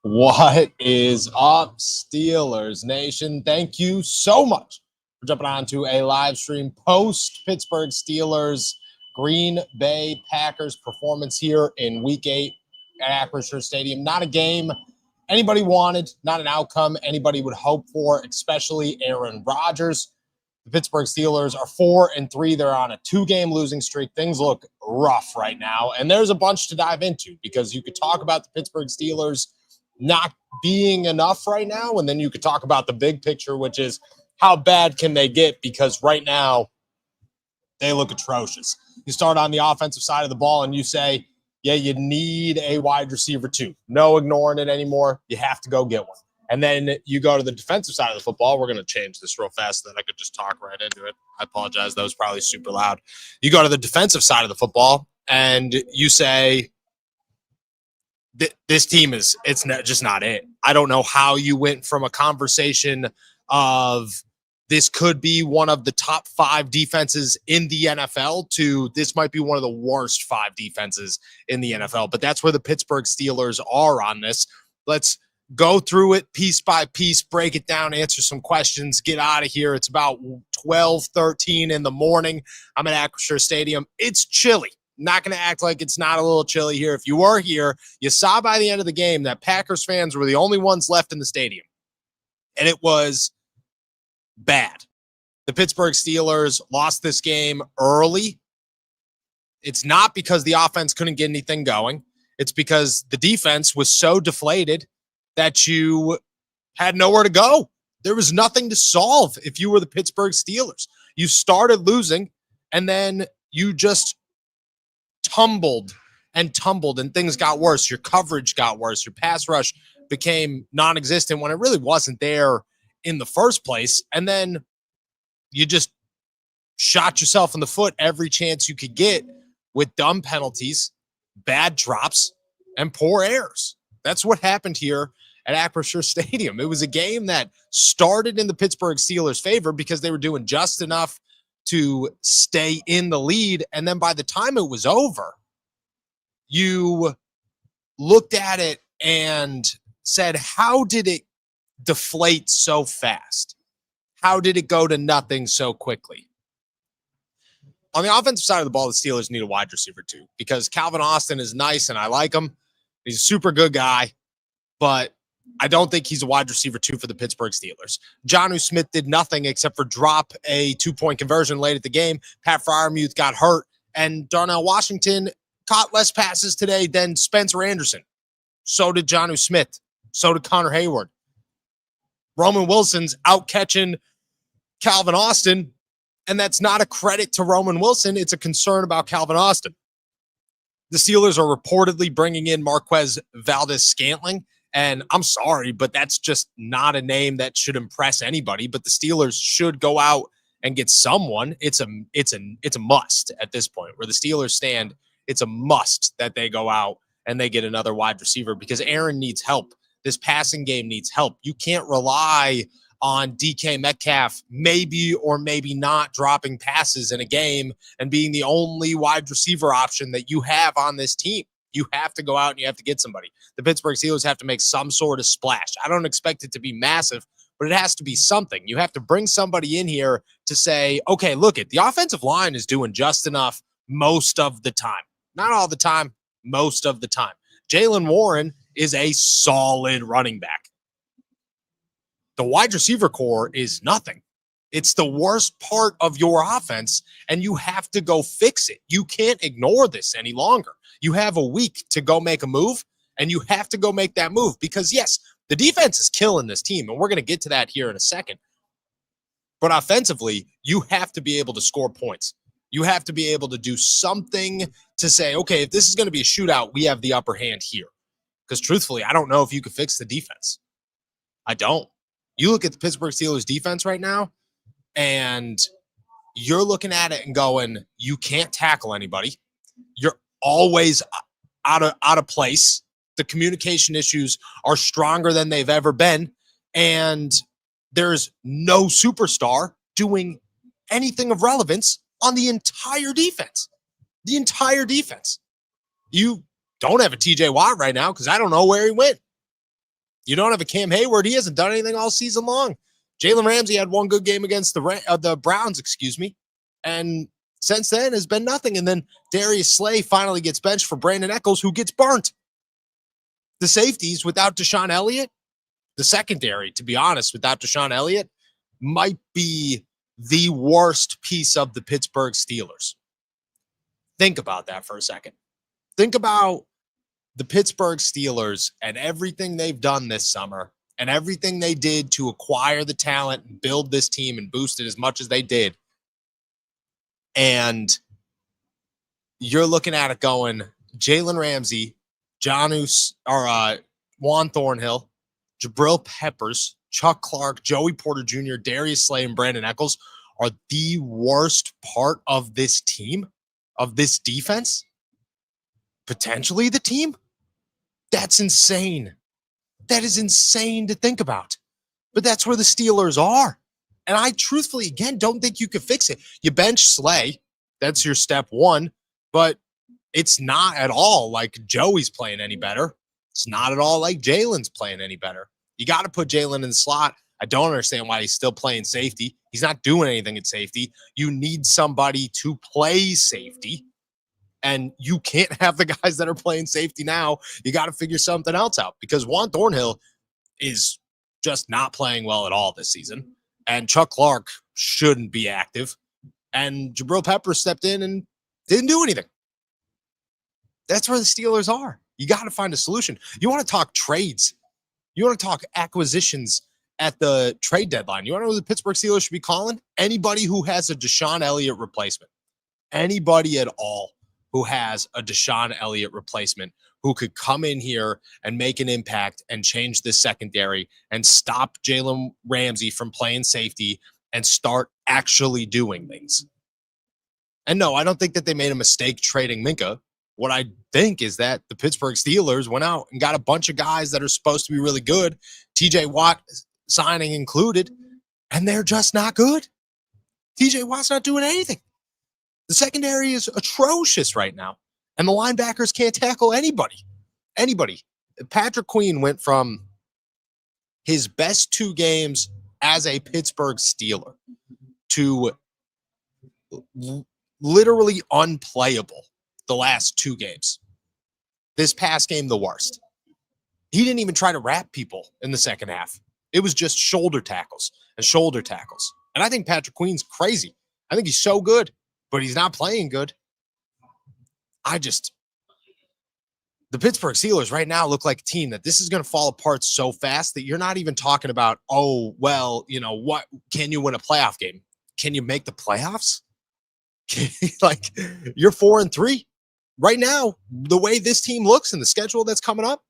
What is up, Steelers Nation? Thank you so much for jumping on to a live stream post Pittsburgh Steelers Green Bay Packers performance here in Week 8 at Acrisure Stadium. Not a game anybody wanted, not an outcome anybody would hope for, especially Aaron Rodgers. The Pittsburgh Steelers are 4-3. They're on a 2-game losing streak. Things look rough right now, and there's a bunch to dive into because you could talk about the Pittsburgh Steelers not being enough right now, and then you could talk about the big picture, which is how bad can they get, because right now they look atrocious. You start on the offensive side of the ball and you say, yeah, you need a wide receiver too. No ignoring it anymore. You have to go get one. And then you go to the defensive side of the football. We're going to change this real fast so that I could just talk right into it. I apologize. That was probably super loud. You go to the defensive side of the football and you say, this team it's just not it. I don't know how you went from a conversation of this could be one of the top 5 defenses in the NFL to this might be one of the worst 5 defenses in the NFL. But that's where the Pittsburgh Steelers are on this. Let's go through it piece by piece, break it down, answer some questions, get out of here. It's about 12:13 in the morning. I'm at Acrisure Stadium. It's chilly. Not going to act like it's not a little chilly here. If you were here, you saw by the end of the game that Packers fans were the only ones left in the stadium. And it was bad. The Pittsburgh Steelers lost this game early. It's not because the offense couldn't get anything going. It's because the defense was so deflated that you had nowhere to go. There was nothing to solve if you were the Pittsburgh Steelers. You started losing, and then you just tumbled and things got worse. Your coverage got worse. Your pass rush became non-existent when it really wasn't there in the first place. And then you just shot yourself in the foot every chance you could get with dumb penalties, bad drops, and poor errors. That's what happened here at Acrisure Stadium. It was a game that started in the Pittsburgh Steelers' favor because they were doing just enough to stay in the lead. And then by the time it was over, you looked at it and said, how did it deflate so fast? How did it go to nothing so quickly? On the offensive side of the ball, the Steelers need a wide receiver too, because Calvin Austin is nice and I like him. He's a super good guy, but I don't think he's a wide receiver too for the Pittsburgh Steelers. Jonnu Smith did nothing except for drop a 2-point conversion late at the game. Pat Freiermuth got hurt, and Darnell Washington caught less passes today than Spencer Anderson. So did Jonnu Smith. So did Connor Hayward. Roman Wilson's out catching Calvin Austin, and that's not a credit to Roman Wilson. It's a concern about Calvin Austin. The Steelers are reportedly bringing in Marquez Valdes-Scantling. And I'm sorry, but that's just not a name that should impress anybody. But the Steelers should go out and get someone. It's a must at this point. Where the Steelers stand, it's a must that they go out and they get another wide receiver because Aaron needs help. This passing game needs help. You can't rely on DK Metcalf maybe or maybe not dropping passes in a game and being the only wide receiver option that you have on this team. You have to go out and you have to get somebody. The Pittsburgh Steelers have to make some sort of splash. I don't expect it to be massive, but it has to be something. You have to bring somebody in here to say, okay, look, the offensive line is doing just enough most of the time. Not all the time, most of the time. Jaylen Warren is a solid running back. The wide receiver core is nothing. It's the worst part of your offense, and you have to go fix it. You can't ignore this any longer. You have a week to go make a move, and you have to go make that move because, yes, the defense is killing this team, and we're going to get to that here in a second. But offensively, you have to be able to score points. You have to be able to do something to say, okay, if this is going to be a shootout, we have the upper hand here. Because truthfully, I don't know if you could fix the defense. I don't. You look at the Pittsburgh Steelers defense right now, and you're looking at it and going, you can't tackle anybody. You're always out of place. The communication issues are stronger than they've ever been. And there's no superstar doing anything of relevance on the entire defense. The entire defense. You don't have a TJ Watt right now because I don't know where he went. You don't have a Cam Hayward. He hasn't done anything all season long. Jalen Ramsey had one good game against the Browns, and since then has been nothing. And then Darius Slay finally gets benched for Brandon Echols, who gets burnt. The safeties without Deshaun Elliott, the secondary, to be honest, without Deshaun Elliott, might be the worst piece of the Pittsburgh Steelers. Think about that for a second. Think about the Pittsburgh Steelers and everything they've done this summer and everything they did to acquire the talent and build this team and boost it as much as they did. And you're looking at it going, Jalen Ramsey, Juan Thornhill, Jabril Peppers, Chuck Clark, Joey Porter Jr., Darius Slay, and Brandon Echols are the worst part of this team, of this defense, potentially the team. That's insane. That is insane to think about. But that's where the Steelers are. And I truthfully, again, don't think you could fix it. You bench Slay. That's your step one. But it's not at all like Joey's playing any better. It's not at all like Jalen's playing any better. You got to put Jalen in the slot. I don't understand why he's still playing safety. He's not doing anything at safety. You need somebody to play safety. And you can't have the guys that are playing safety now. You got to figure something else out because Juan Thornhill is just not playing well at all this season. And Chuck Clark shouldn't be active. And Jabril Peppers stepped in and didn't do anything. That's where the Steelers are. You got to find a solution. You want to talk trades. You want to talk acquisitions at the trade deadline. You want to know who the Pittsburgh Steelers should be calling? Anybody who has a Deshaun Elliott replacement. Anybody at all who has a Deshaun Elliott replacement who could come in here and make an impact and change this secondary and stop Jalen Ramsey from playing safety and start actually doing things. And no, I don't think that they made a mistake trading Minka. What I think is that the Pittsburgh Steelers went out and got a bunch of guys that are supposed to be really good, TJ Watt signing included, and they're just not good. TJ Watt's not doing anything. The secondary is atrocious right now, and the linebackers can't tackle anybody. Patrick Queen went from his best 2 games as a Pittsburgh Steeler to literally unplayable the last 2 games. This past game, the worst. He didn't even try to wrap people in the second half. It was just shoulder tackles. And I think Patrick Queen's crazy. I think he's so good, but he's not playing good. The Pittsburgh Steelers right now look like a team that this is going to fall apart so fast that you're not even talking about, oh, well, what can you win a playoff game? Can you make the playoffs? You're 4-3 right now. The way this team looks and the schedule that's coming up,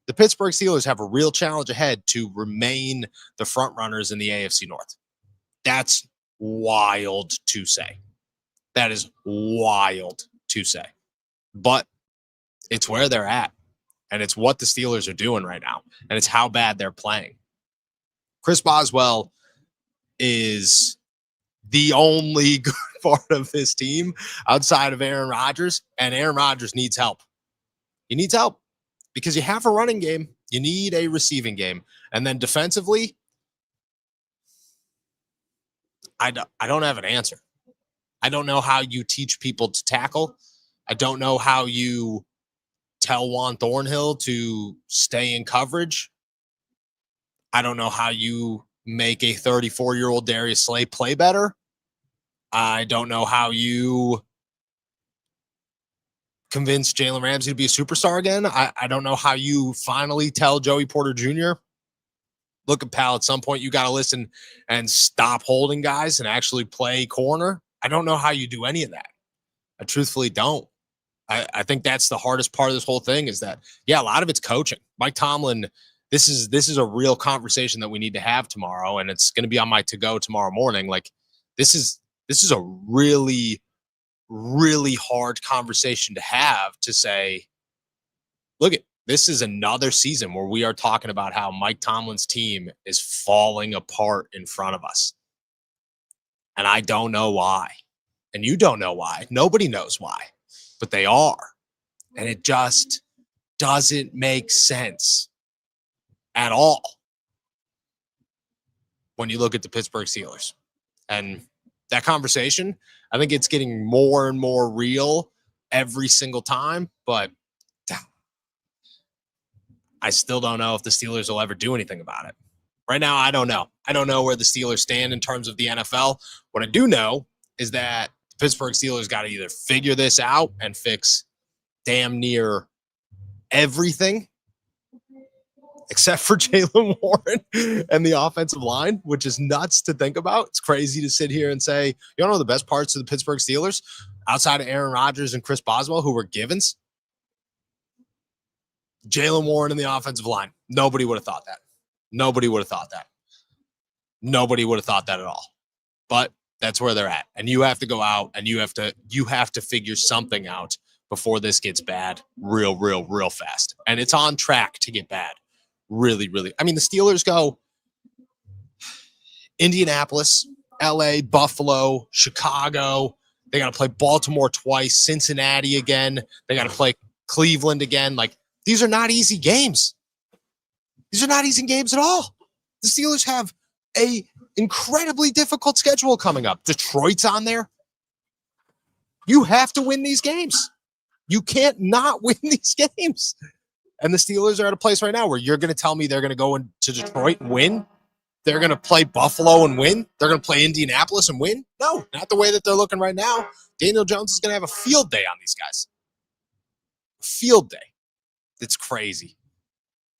the Pittsburgh Steelers have a real challenge ahead to remain the front runners in the AFC North. That's wild to say. That is wild to say. But it's where they're at, and it's what the Steelers are doing right now, and it's how bad they're playing. Chris Boswell is the only good part of this team outside of Aaron Rodgers, and Aaron Rodgers needs help. He needs help because you have a running game. You need a receiving game. And then defensively, I don't have an answer. I don't know how you teach people to tackle. I don't know how you tell Juan Thornhill to stay in coverage. I don't know how you make a 34-year-old Darius Slay play better. I don't know how you convince Jalen Ramsey to be a superstar again. I don't know how you finally tell Joey Porter Jr., look, pal, at some point you got to listen and stop holding guys and actually play corner. I don't know how you do any of that. I truthfully don't. I think that's the hardest part of this whole thing is that, yeah, a lot of it's coaching. Mike Tomlin, this is a real conversation that we need to have tomorrow, and it's going to be on my to-go tomorrow morning. Like, this is a really, really hard conversation to have, to say, look, this is another season where we are talking about how Mike Tomlin's team is falling apart in front of us. And I don't know why. And you don't know why. Nobody knows why. But they are. And it just doesn't make sense at all when you look at the Pittsburgh Steelers. And that conversation, I think it's getting more and more real every single time, but I still don't know if the Steelers will ever do anything about it. Right now, I don't know. I don't know where the Steelers stand in terms of the NFL. What I do know is that the Pittsburgh Steelers got to either figure this out and fix damn near everything except for Jaylen Warren and the offensive line, which is nuts to think about. It's crazy to sit here and say, you don't know the best parts of the Pittsburgh Steelers outside of Aaron Rodgers and Chris Boswell, who were givens? Jaylen Warren and the offensive line. Nobody would have thought that. Nobody would have thought that. Nobody would have thought that at all. But that's where they're at. And you have to go out and you have to figure something out before this gets bad real fast. And it's on track to get bad. Really. I mean, the Steelers go Indianapolis, LA, Buffalo, Chicago. They got to play Baltimore twice, Cincinnati again. They got to play Cleveland again. Like, these are not easy games. These are not easy games at all. The Steelers have a incredibly difficult schedule coming up. Detroit's on there. You have to win these games. You can't not win these games. And the Steelers are at a place right now where you're going to tell me they're going to go into Detroit and win? They're going to play Buffalo and win? They're going to play Indianapolis and win? No, not the way that they're looking right now. Daniel Jones is going to have a field day on these guys. Field day. It's crazy.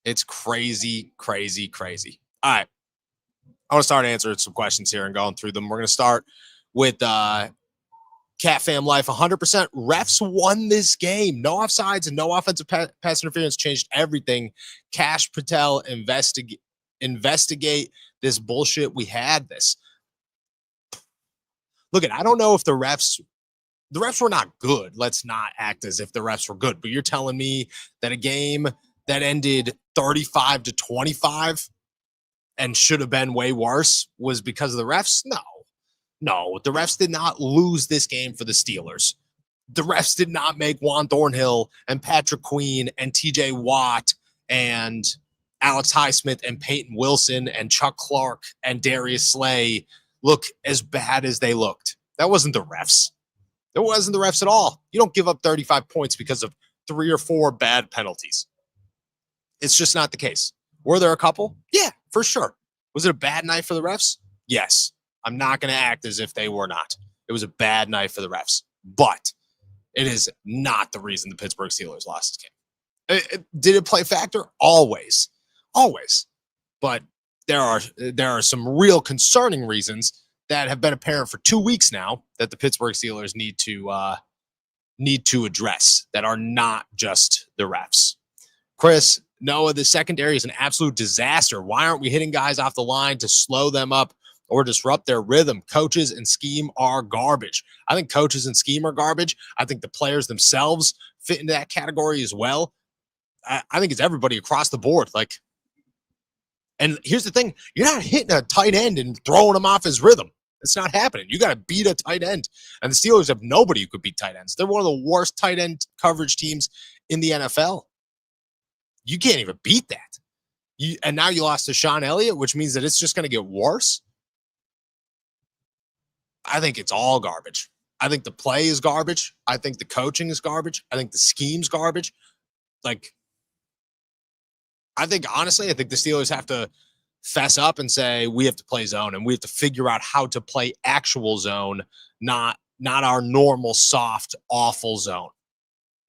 It's crazy. All right. I want to start answering some questions here and going through them. We're going to start with Cat Fam Life. 100% refs won this game. No offsides and no offensive pass interference changed everything. Cash Patel, investigate this bullshit. We had this. Look, I don't know if the refs were not good. Let's not act as if the refs were good. But you're telling me that a game that ended 35-25 and should have been way worse was because of the refs? No, the refs did not lose this game for the Steelers. The refs did not make Juan Thornhill and Patrick Queen and TJ Watt and Alex Highsmith and Peyton Wilson and Chuck Clark and Darius Slay look as bad as they looked. That wasn't the refs. It wasn't the refs at all. You don't give up 35 points because of 3 or 4 bad penalties. It's just not the case. Were there a couple? Yeah, for sure. Was it a bad night for the refs? Yes. I'm not going to act as if they were not. It was a bad night for the refs. But it is not the reason the Pittsburgh Steelers lost this game. Did it play factor? Always. But there are some real concerning reasons that have been apparent for 2 weeks now that the Pittsburgh Steelers need to address that are not just the refs. Chris, Noah, the secondary is an absolute disaster. Why aren't we hitting guys off the line to slow them up or disrupt their rhythm? Coaches and scheme are garbage. I think coaches and scheme are garbage. I think the players themselves fit into that category as well. I think it's everybody across the board. And here's the thing. You're not hitting a tight end and throwing him off his rhythm. It's not happening. You got to beat a tight end. And the Steelers have nobody who could beat tight ends. They're one of the worst tight end coverage teams in the NFL. You can't even beat that. And now you lost to Sean Elliott, which means that it's just going to get worse. I think it's all garbage. I think the play is garbage. I think the coaching is garbage. I think the scheme's garbage. Honestly, I think the Steelers have to fess up and say, we have to play zone and we have to figure out how to play actual zone, not our normal, soft, awful zone.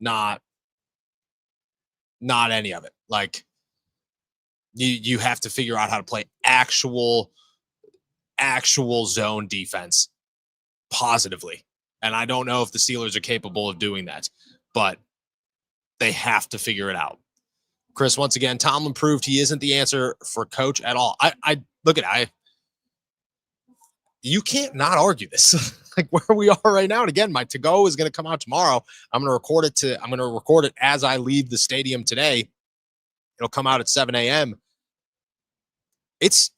Not any of it. You have to figure out how to play actual zone defense positively. And I don't know if the Steelers are capable of doing that, but they have to figure it out. Chris, once again, Tomlin proved he isn't the answer for coach at all. You can't not argue this. Where we are right now. And again, my to-go is going to come out tomorrow. I'm going to record it as I leave the stadium today. It'll come out at 7 a.m. It's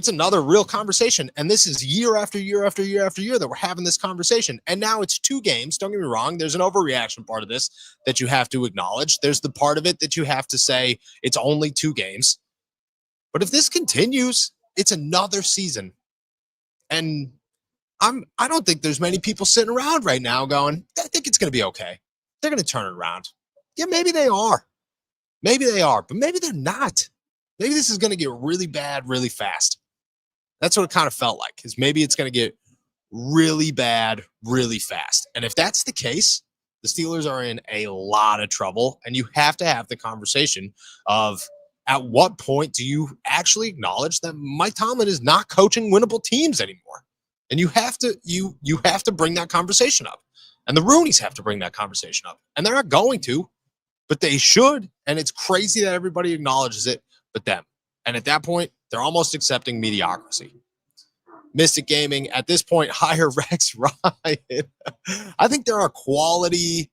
another real conversation. And this is year after year that we're having this conversation. And now it's 2 games. Don't get me wrong. There's an overreaction part of this that you have to acknowledge. There's the part of it that you have to say it's only 2 games. But if this continues, it's another season. And I don't think there's many people sitting around right now going, I think it's going to be okay. They're going to turn it around. Yeah, maybe they are. Maybe they are, but maybe they're not. Maybe this is going to get really bad really fast. That's what it kind of felt like, is maybe it's going to get really bad really fast. And if that's the case, the Steelers are in a lot of trouble. And you have to have the conversation of, at what point do you actually acknowledge that Mike Tomlin is not coaching winnable teams anymore? And you have to bring that conversation up. And the Rooneys have to bring that conversation up. And they're not going to, but they should. And it's crazy that everybody acknowledges it but them. And at that point, they're almost accepting mediocrity. Mystic Gaming, at this point, hire Rex Ryan. I think there are quality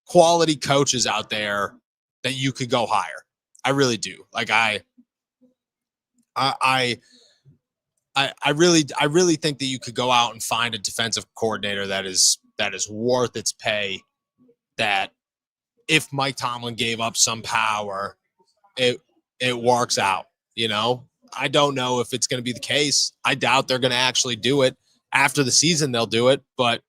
coaches out there that you could go hire. I really do. Like I really think that you could go out and find a defensive coordinator that is worth its pay. That if Mike Tomlin gave up some power, it works out. You know, I don't know if it's going to be the case. I doubt they're going to actually do it. After the season, they'll do it, but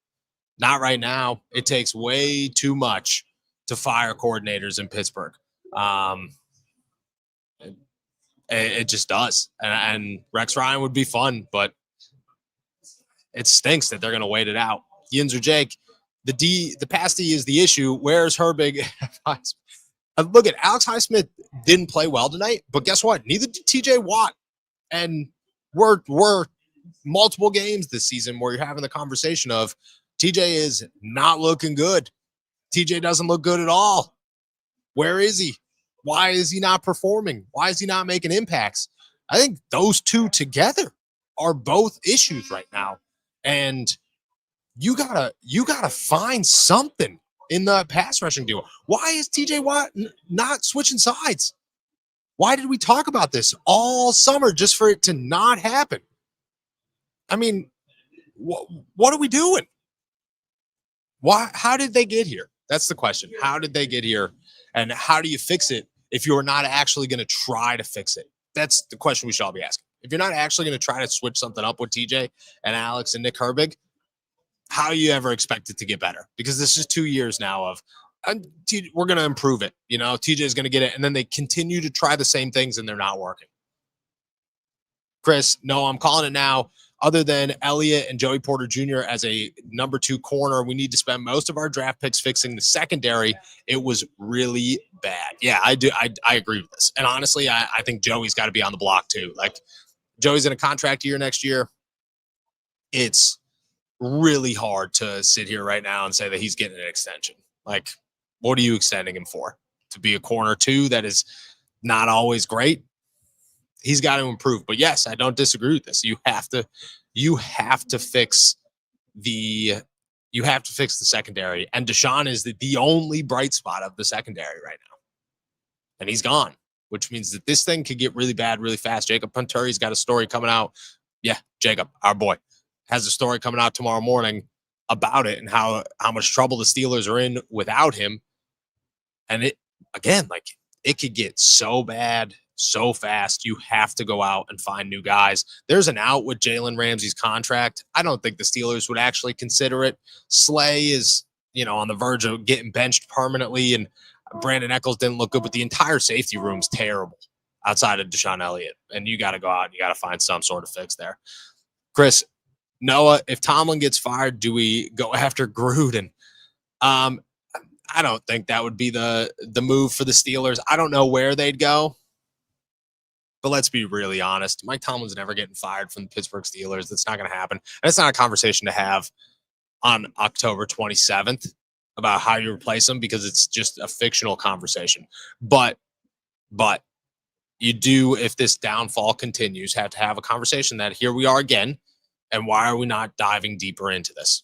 not right now. It takes way too much to fire coordinators in Pittsburgh. It just does. And Rex Ryan would be fun, but it stinks that they're going to wait it out. Yins or Jake, the pass D is the issue. Where's Herbig? Look at Alex Highsmith didn't play well tonight, but guess what? Neither did TJ Watt. And we're multiple games this season where you're having the conversation of TJ is not looking good. TJ doesn't look good at all. Where is he? Why is he not performing? Why is he not making impacts? I think those two together are both issues right now. And you gotta find something in the pass rushing duo. Why is TJ Watt not switching sides? Why did we talk about this all summer just for it to not happen? I mean, what are we doing? Why? How did they get here? That's the question. How did they get here? And how do you fix it if you're not actually going to try to fix it? That's the question we should all be asking. If you're not actually going to try to switch something up with TJ and Alex and Nick Herbig, how you ever expect it to get better? Because this is 2 years now of we're going to improve it. You know, TJ is going to get it. And then they continue to try the same things and they're not working. Chris, no, I'm calling it now. Other than Elliott and Joey Porter Jr. as a number 2 corner, we need to spend most of our draft picks fixing the secondary. It was really bad. Yeah, I do. I agree with this. And honestly, I think Joey's got to be on the block too. Like, Joey's in a contract year next year. It's really hard to sit here right now and say that he's getting an extension. Like, what are you extending him for? To be a corner 2 that is not always great? He's got to improve. But yes, I don't disagree with this. You have to fix the secondary. And Deshaun is the only bright spot of the secondary right now. And he's gone, which means that this thing could get really bad really fast. Jacob Punturi's got a story coming out. Yeah, Jacob, our boy, has a story coming out tomorrow morning about it and how much trouble the Steelers are in without him. And it could get so bad so fast. You have to go out and find new guys. There's an out with Jalen Ramsey's contract. I don't think the Steelers would actually consider it. Slay is, on the verge of getting benched permanently, and Brandon Eccles didn't look good, but the entire safety room's terrible outside of Deshaun Elliott. And you got to go out and you got to find some sort of fix there. Chris, Noah, if Tomlin gets fired, do we go after Gruden? I don't think that would be the move for the Steelers. I don't know where they'd go. But let's be really honest. Mike Tomlin's never getting fired from the Pittsburgh Steelers. That's not going to happen. And it's not a conversation to have on October 27th about how you replace him, because it's just a fictional conversation. But you do, if this downfall continues, have to have a conversation that here we are again, and why are we not diving deeper into this?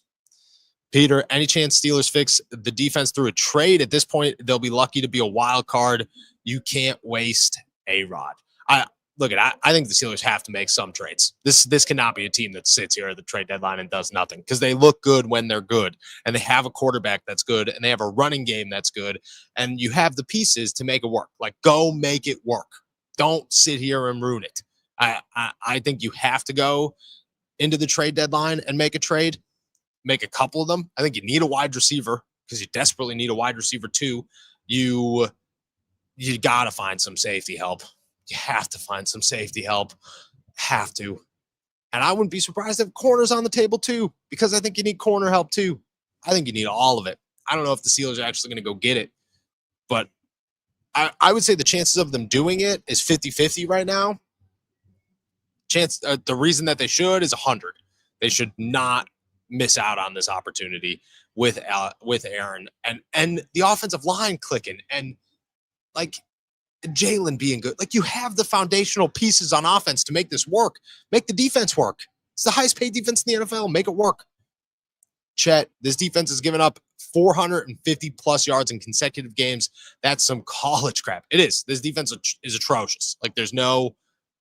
Peter, any chance Steelers fix the defense through a trade? At this point, they'll be lucky to be a wild card. You can't waste A-Rod. I think the Steelers have to make some trades. This cannot be a team that sits here at the trade deadline and does nothing, because they look good when they're good, and they have a quarterback that's good, and they have a running game that's good, and you have the pieces to make it work. Like, go make it work. Don't sit here and ruin it. I think you have to go into the trade deadline and make a trade, make a couple of them. I think you need a wide receiver because you desperately need a wide receiver too. You got to find some safety help. You have to find some safety help. Have to. And I wouldn't be surprised if corners on the table too, because I think you need corner help too. I think you need all of it. I don't know if the Steelers are actually going to go get it, but I would say the chances of them doing it is 50-50 right now. The reason that they should is 100. They should not miss out on this opportunity with Aaron and the offensive line clicking and like Jalen being good. Like you have the foundational pieces on offense to make this work. Make the defense work. It's the highest paid defense in the NFL. Make it work. Chet, this defense has given up 450 plus yards in consecutive games. That's some college crap. It is. This defense is atrocious. Like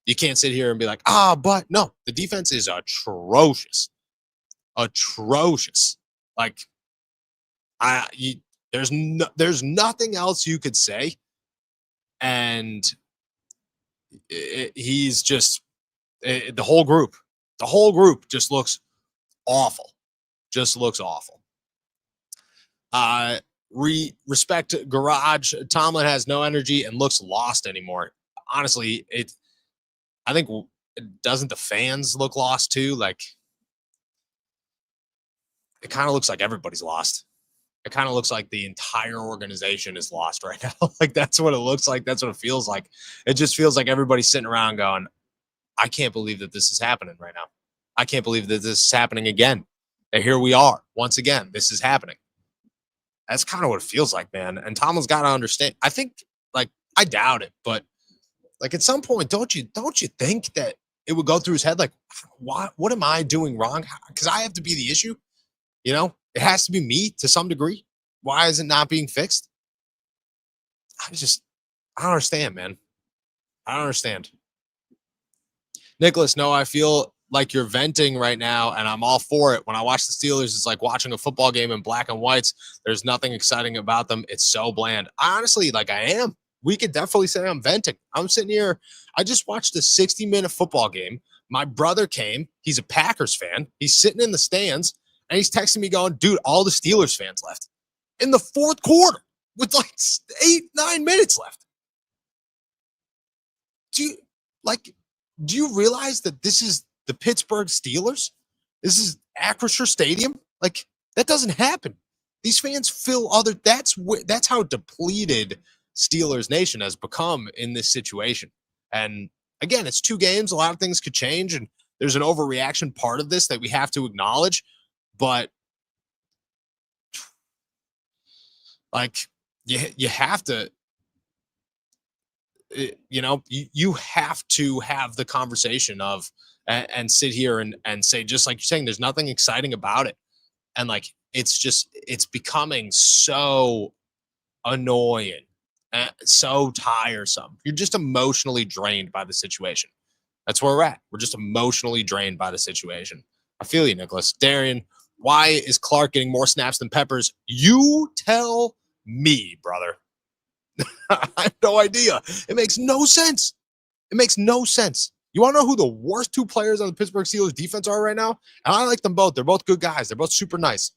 you can't sit here and be like, but no, the defense is atrocious. Atrocious. Like there's nothing else you could say. And he's just the whole group just looks awful. Just looks awful. Respect Garage. Tomlin has no energy and looks lost anymore. Honestly, I think doesn't the fans look lost too? Like it kind of looks like everybody's lost. It kind of looks like the entire organization is lost right now. Like that's what it looks like. That's what it feels like. It just feels like everybody's sitting around going, I can't believe that this is happening right now. I can't believe that this is happening again. And here we are once again. This is happening. That's kind of what it feels like, man. And Tomlin's got to understand. I think, like, I doubt it, but like at some point, don't you think that it would go through his head? Like, what am I doing wrong? Because I have to be the issue. You know, it has to be me to some degree. Why is it not being fixed? I don't understand, man. I don't understand. Nicholas, no, I feel like you're venting right now, and I'm all for it. When I watch the Steelers, it's like watching a football game in black and whites. There's nothing exciting about them. It's so bland. Honestly, like I am. We could definitely say I'm venting. I'm sitting here. I just watched a 60-minute football game. My brother came. He's a Packers fan. He's sitting in the stands. And he's texting me going, dude, all the Steelers fans left in the fourth quarter with like 8-9 minutes left. Do you realize that this is the Pittsburgh Steelers? This is Acrisure Stadium. Like that doesn't happen. These fans fill that's how depleted Steelers Nation has become in this situation. And again, it's 2 games. A lot of things could change. And there's an overreaction part of this that we have to acknowledge. But like you have to, you have to have the conversation of and sit here and say, just like you're saying, there's nothing exciting about it. And like, it's becoming so annoying, so tiresome. You're just emotionally drained by the situation. That's where we're at. We're just emotionally drained by the situation. I feel you, Nicholas. Darian, why is Clark getting more snaps than Peppers? You tell me, brother. I have no idea. It makes no sense. It makes no sense. You want to know who the worst 2 players on the Pittsburgh Steelers defense are right now? And I like them both. They're both good guys. They're both super nice.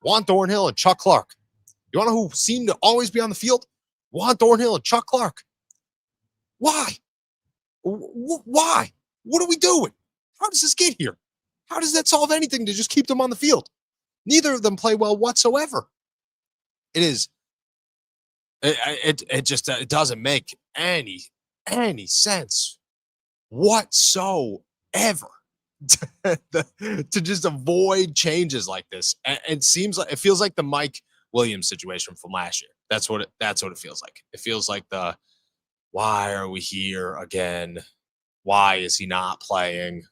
Juan Thornhill and Chuck Clark. You want to know who seem to always be on the field? Juan Thornhill and Chuck Clark. Why? Why? What are we doing? How does this get here? How does that solve anything to just keep them on the field? Neither of them play well whatsoever. It is. It just it doesn't make any sense whatsoever to just avoid changes like this. And it feels like the Mike Williams situation from last year. That's what it feels like. It feels like why are we here again? Why is he not playing?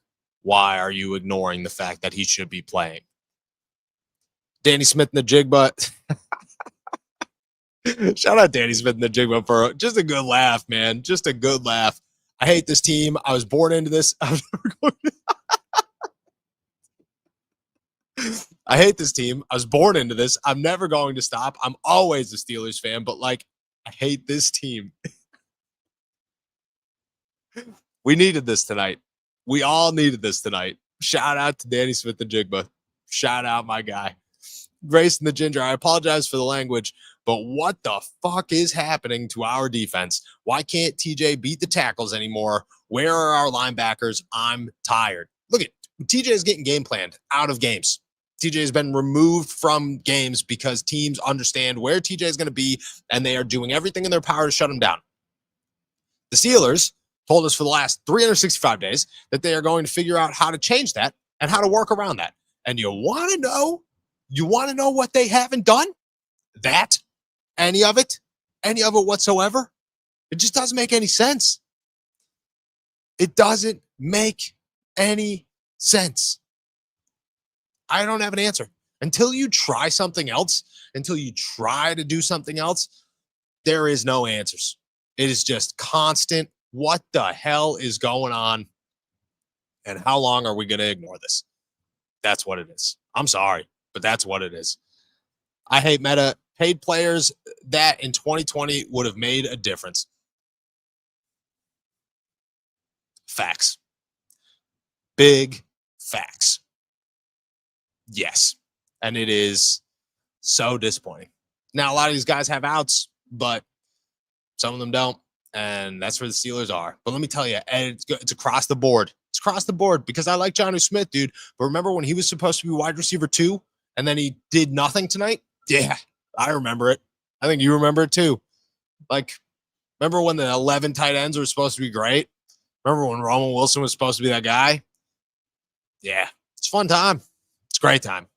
Why are you ignoring the fact that he should be playing? Danny Smith in the Jigba. Shout out Danny Smith in the Jigba for just a good laugh, man. Just a good laugh. I hate this team. I was born into this. I hate this team. I was born into this. I'm never going to stop. I'm always a Steelers fan, but like, I hate this team. We needed this tonight. We all needed this tonight. Shout out to Danny Smith and Jigba. Shout out my guy. Grace and the Ginger. I apologize for the language, but what the fuck is happening to our defense? Why can't TJ beat the tackles anymore? Where are our linebackers? I'm tired. Look at TJ is getting game planned out of games. TJ has been removed from games because teams understand where TJ is going to be, and they are doing everything in their power to shut him down. The Steelers told us for the last 365 days that they are going to figure out how to change that and how to work around that. And you want to know what they haven't done? That? Any of it whatsoever? It just doesn't make any sense. It doesn't make any sense. I don't have an answer. Until you try something else, until you try to do something else, there is no answers. It is just constant. What the hell is going on? And how long are we going to ignore this? That's what it is. I'm sorry, but that's what it is. I hate meta. Paid players that in 2020 would have made a difference. Facts. Big facts. Yes. And it is so disappointing. Now, a lot of these guys have outs, but some of them don't. And that's where the Steelers are. But let me tell you, it's across the board. It's across the board because I like Jonnu Smith, dude. But remember when he was supposed to be wide receiver 2 and then he did nothing tonight? Yeah, I remember it. I think you remember it too. Like, remember when the 11 tight ends were supposed to be great? Remember when Roman Wilson was supposed to be that guy? Yeah, it's a fun time. It's a great time.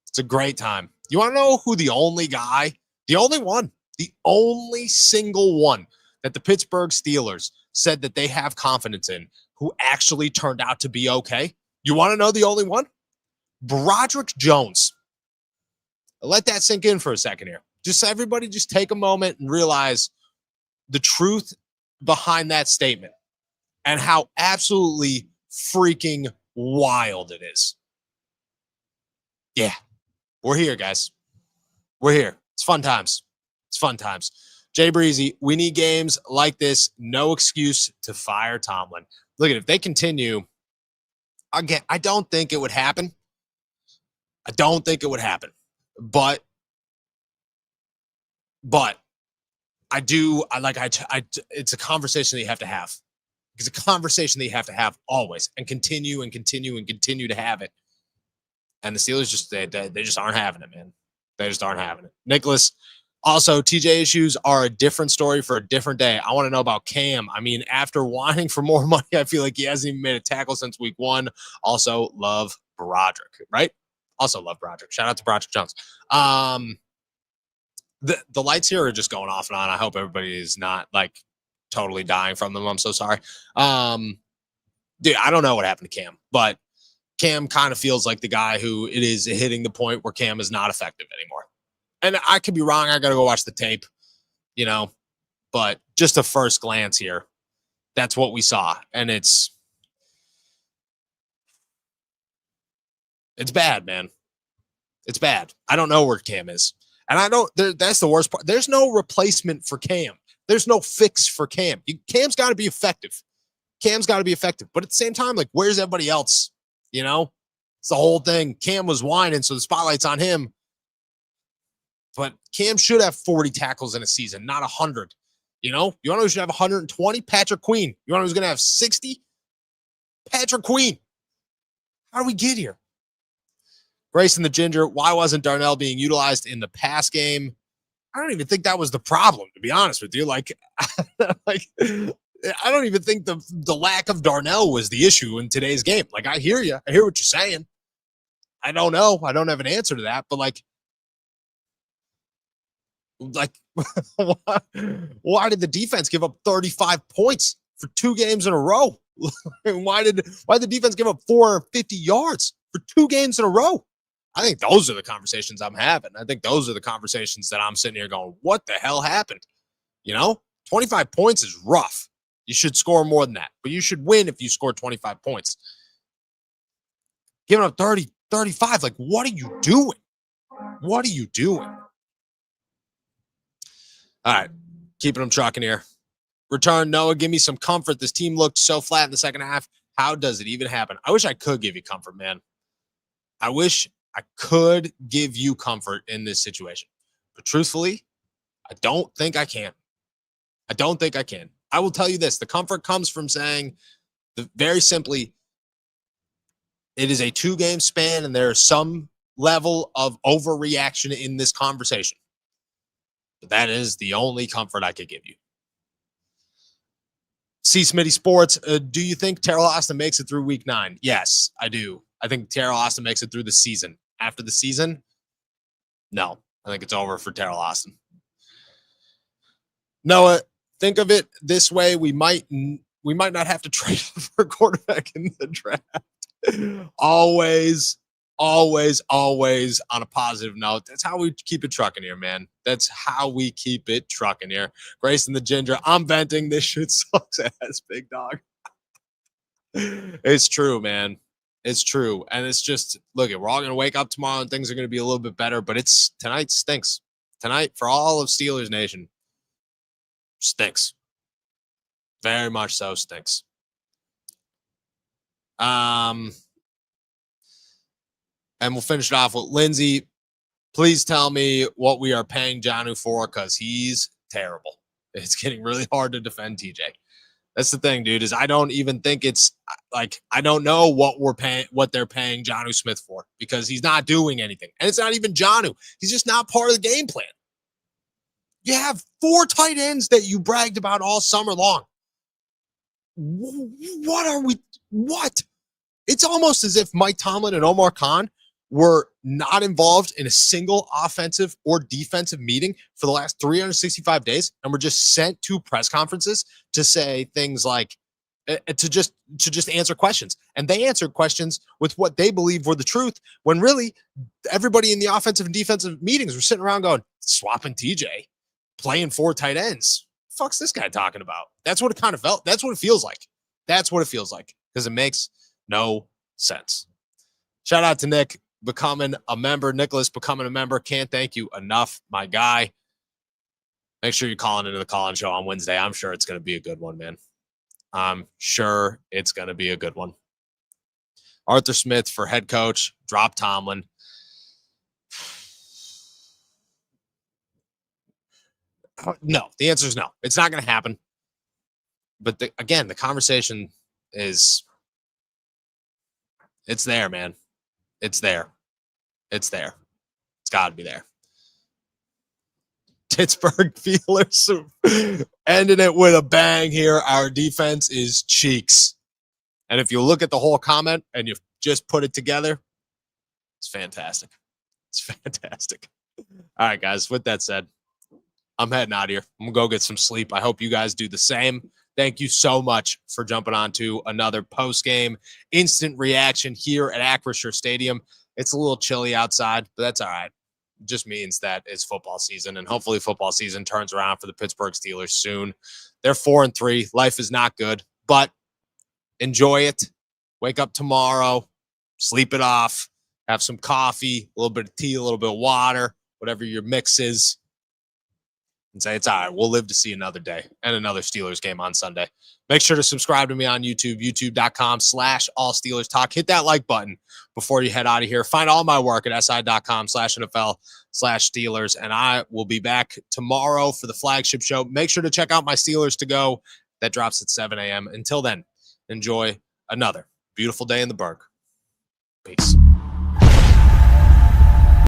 It's a great time. You want to know who the only guy, the only single one that the Pittsburgh Steelers said that they have confidence in who actually turned out to be okay? You want to know the only one? Broderick Jones. Let that sink in for a second here. Just everybody just take a moment and realize the truth behind that statement and how absolutely freaking wild it is. Yeah, we're here, guys. We're here. It's fun times. It's fun times. Jay Breezy, we need games like this. No excuse to fire Tomlin. Look at it. If they continue, again, I don't think it would happen. But it's a conversation that you have to have. It's a conversation that you have to have always and continue to have it. And the Steelers they just aren't having it, man. They just aren't having it. Nicholas, also, TJ issues are a different story for a different day. I want to know about Cam. I mean, after whining for more money, I feel like he hasn't even made a tackle since week 1. Also, love Broderick, right? Also love Broderick. Shout out to Broderick Jones. The lights here are just going off and on. I hope everybody is not like totally dying from them. I'm so sorry. Dude, I don't know what happened to Cam, but Cam kind of feels like the guy who it is hitting the point where Cam is not effective anymore. And I could be wrong. I got to go watch the tape, but just a first glance here, that's what we saw. And it's bad, man. It's bad. I don't know where Cam is. And I don't, that's the worst part. There's no replacement for Cam. There's no fix for Cam. Cam's got to be effective. But at the same time, like, where's everybody else? It's the whole thing. Cam was whining, so the spotlight's on him. But Cam should have 40 tackles in a season, not 100. You want to know who should have 120? Patrick Queen. You want to know who's going to have 60? Patrick Queen. How do we get here? Grace and the Ginger, why wasn't Darnell being utilized in the pass game? I don't even think that was the problem, to be honest with you. I don't even think the lack of Darnell was the issue in today's game. Like, I hear you. I hear what you're saying. I don't know. I don't have an answer to that, but why did the defense give up 35 points for 2 games in a row? Why did the defense give up 450 yards for 2 games in a row? I think those are the conversations I'm having. I think those are the conversations that I'm sitting here going, what the hell happened? 25 points is rough. You should score more than that, but you should win if you score 25 points. Giving up 30, 35, like, what are you doing? What are you doing? All right, keeping them trucking here. Return Noah, give me some comfort. This team looked so flat in the second half. How does it even happen? I wish I could give you comfort, man. I wish I could give you comfort in this situation. But truthfully, I don't think I can. I don't think I can. I will tell you this. The comfort comes from saying, very simply, it is a 2-game span and there is some level of overreaction in this conversation. But that is the only comfort I could give you. C. Smitty Sports, do you think Terrell Austin makes it through week 9? Yes, I do. I think Terrell Austin makes it through the season. After the season, no. I think it's over for Terrell Austin. Noah, think of it this way. We might not have to trade for a quarterback in the draft. Always on a positive note. That's how we keep it trucking here, man. That's how we keep it trucking here. Grayson the Ginger, I'm venting. This shit sucks ass, big dog. It's true, man. It's true. And it's just, look, we're all going to wake up tomorrow and things are going to be a little bit better, but tonight stinks. Tonight, for all of Steelers Nation, stinks. Very much so stinks. And we'll finish it off with Lindsay. Please tell me what we are paying Jonnu for, because he's terrible. It's getting really hard to defend TJ. That's the thing, dude, is I don't even think it's like, I don't know what they're paying Jonnu Smith for, because he's not doing anything. And it's not even Jonnu. He's just not part of the game plan. You have 4 tight ends that you bragged about all summer long. What? It's almost as if Mike Tomlin and Omar Khan were not involved in a single offensive or defensive meeting for the last 365 days and were just sent to press conferences to say things like, to just answer questions. And they answered questions with what they believed were the truth, when really everybody in the offensive and defensive meetings were sitting around going, swapping TJ, playing 4 tight ends. Fuck's this guy talking about? That's what it kind of felt. That's what it feels like. That's what it feels like, because it makes no sense. Shout out to Nick becoming a member. Nicholas becoming a member. Can't thank you enough, my guy. Make sure you're calling into the call-in show on Wednesday. I'm sure it's going to be a good one, man. I'm sure it's going to be a good one. Arthur Smith for head coach. Drop Tomlin. No, the answer is no. It's not going to happen. But again, the conversation is, it's there, man. It's there. It's there. It's got to be there. Pittsburgh Steelers ending it with a bang here. Our defense is cheeks. And if you look at the whole comment and you just put it together, it's fantastic. It's fantastic. All right, guys. With that said, I'm heading out of here. I'm going to go get some sleep. I hope you guys do the same. Thank you so much for jumping on to another post-game instant reaction here at Acrisure Stadium. It's a little chilly outside, but that's all right. It just means that it's football season, and hopefully football season turns around for the Pittsburgh Steelers soon. They're 4-3. Life is not good, but enjoy it. Wake up tomorrow, sleep it off, have some coffee, a little bit of tea, a little bit of water, whatever your mix is, and say, it's all right. We'll live to see another day and another Steelers game on Sunday. Make sure to subscribe to me on YouTube, youtube.com/allsteelerstalk. Hit that like button before you head out of here. Find all my work at si.com/NFL/Steelers. And I will be back tomorrow for the flagship show. Make sure to check out my Steelers to Go. That drops at 7 a.m. Until then, enjoy another beautiful day in the Berg. Peace.